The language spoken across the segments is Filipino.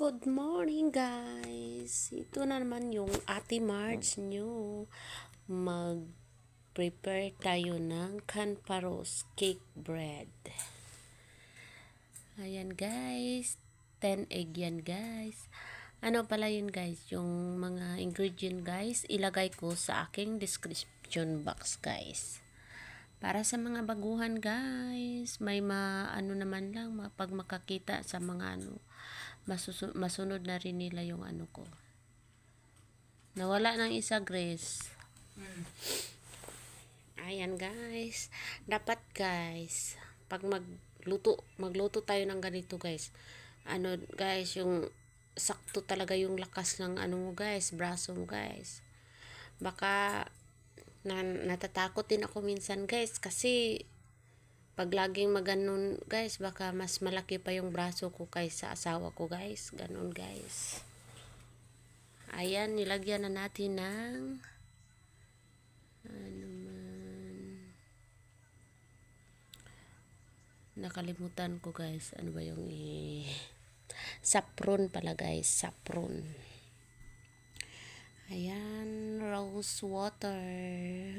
Good morning guys! Ito na naman yung Ate Marge nyo. Mag-prepare tayo ng Canparos cake bread. Ayan guys. 10 egg yan guys. Ano pala yun guys? Yung mga ingredient guys, ilagay ko sa aking description box guys. Para sa mga baguhan guys, may ano naman lang, pag makakita sa mga masunod na rin nila yung ano ko. Nawala ng isa, Grace. Ayan guys. Dapat guys, pag magluto tayo ng ganito guys. Ano guys, yung sakto talaga yung lakas ng ano mo guys, braso mo guys. Baka natatakot din ako minsan guys kasi pag laging maganon guys, baka mas malaki pa yung braso ko kaysa asawa ko guys. Ganon guys. Ayan, nilagyan na natin ng ano man, nakalimutan ko guys. Ano ba yung saffron pala guys, saffron. Ayan, rose water.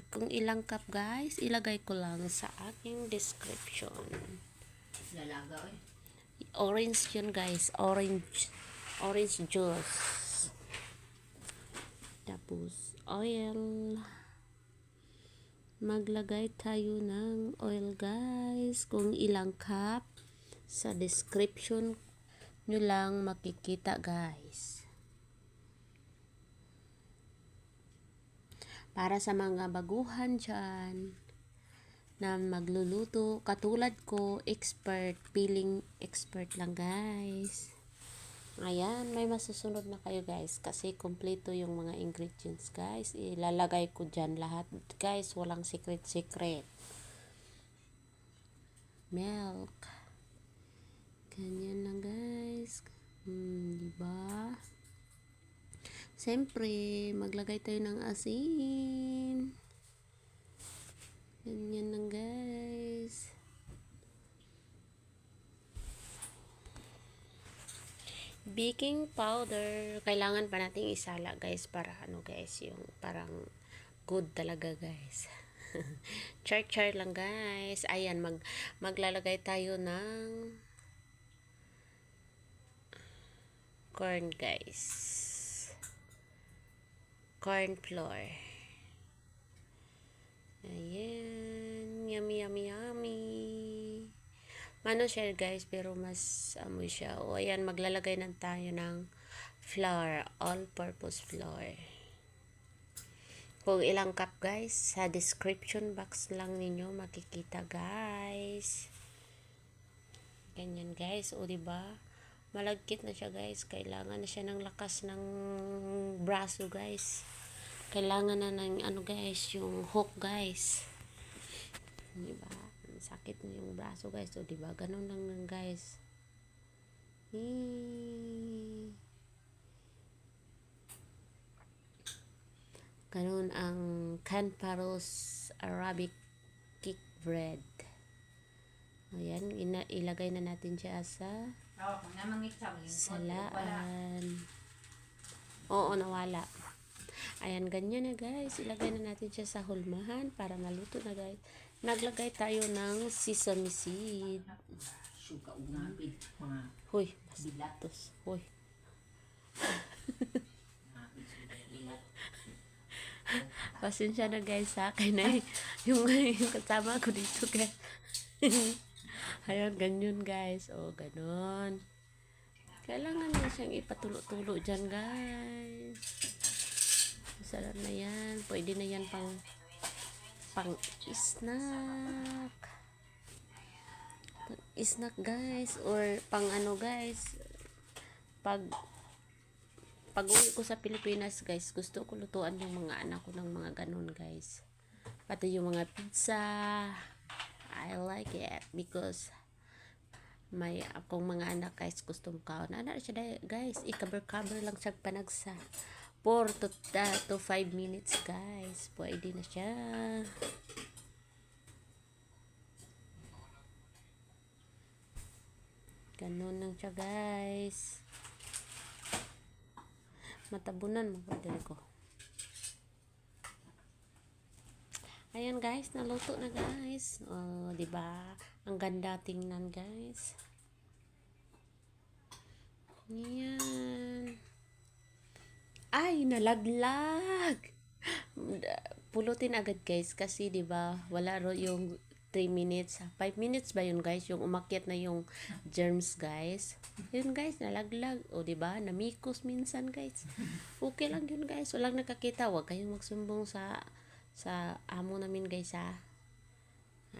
Kung ilang cup guys, ilagay ko lang sa aking description. Lalaga Orange yun guys, orange juice. Tapos oil. Maglagay tayo ng oil guys. Kung ilang cup, sa description nyo lang makikita guys. Para sa mga baguhan dyan na magluluto, katulad ko, peeling expert lang guys. Ayan, may masusunod na kayo guys kasi kompleto yung mga ingredients guys. Ilalagay ko dyan lahat guys, walang secret. Milk. Ganyan lang guys. Diba? Siyempre, maglagay tayo ng asin. Ganyan lang guys. Baking powder. Kailangan pa nating isala guys para ano guys, yung parang good talaga guys. Char lang guys. Ayan, maglalagay tayo ng corn guys. Corn flour. Ayan. Yummy. Mano siya guys, pero mas amoy siya. O ayan, maglalagay na tayo ng flour. All-purpose flour. Kung ilang cup guys, sa description box lang ninyo makikita guys. Ganyan guys, o diba? Malagkit na siya guys. Kailangan na siya ng lakas ng braso guys. Kailangan na ng ano guys, yung hook guys. Diba? Sakit na yung braso guys. O diba? Ganun lang guys. Ganun ang Canparos Arabic cake bread. Ayan, ilagay na natin siya sa salaan. Oo, nawala. Ayan, ganyan na guys. Ilagay na natin siya sa hulmahan para maluto na guys. Naglagay tayo ng sesame seed. Suka unapit mga Huy, bilat. Huy. Pasensya na guys sa akin na yung kasama ko dito guys. Ayan, ganyan guys. O, ganun. Kailangan na siyang ipatulo-tulo dyan guys. Masarap na yan. Pwede na yan pang snack. Snack guys. Or pang ano guys. Pag uwi ko sa Pilipinas guys, gusto ko lutuan yung mga anak ko ng mga ganun guys. Pati yung mga pizza. I like it because may akong mga anak guys gustong kaon. Ano siya guys, i-cover lang siya panagsa. 4 to 5 minutes guys. Pwede na siya. Ganun lang siya guys. matabunan mo padre ko. Ayan guys, naluto na guys. Oh, 'di ba? Ang ganda tingnan guys. Ayan. Ay, nalaglag. Pulutin agad guys kasi 'di ba? Wala ro yung 3 minutes. 5 minutes ba yun guys? Yung umakyat na yung germs guys. Yun guys, nalaglag. O 'di ba? Namikos minsan guys. Okay lang yun guys. Walang nakakita. Huwag kayong magsumbong sa amo namin guys ha.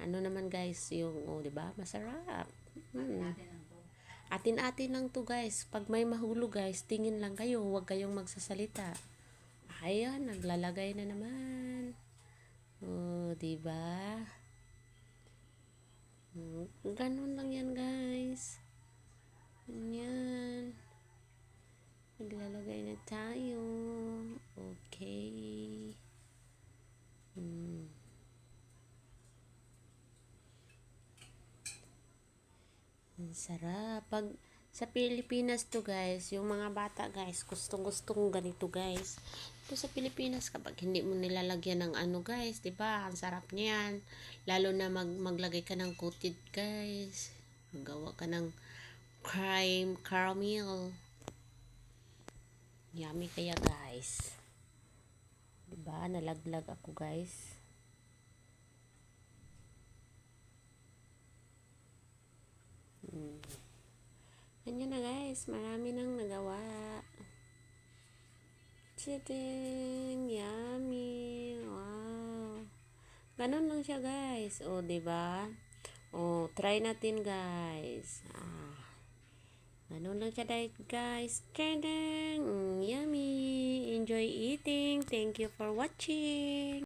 Ano naman guys, yung, oh, 'di ba? Masarap. Natin ang to. Atin-atin lang to guys. Pag may mahulog guys, tingin lang kayo. Huwag kayong magsasalita. Ayan, naglalagay na naman. Oh, 'di ba? Ganun lang yan guys. Yan. Naglalagay na tayo. Okay. Ang sarap. Pag sa Pilipinas to guys, yung mga bata guys, gustong-gustong ganito guys. Ito sa Pilipinas kapag hindi mo nilalagyan ng ano guys, 'di ba? Ang sarap niyan. Lalo na maglagay ka ng coated guys. Magawa ka ng caramel. Yummy kaya guys. 'Di ba? Nalaglag ako guys. Ganyan na guys, marami nang nagawa. Chiting, yummy. Wow. Ganon lang siya guys. O, 'di ba? O, try natin guys. Ganon lang siya guys. Chiting, yummy. Enjoy eating. Thank you for watching.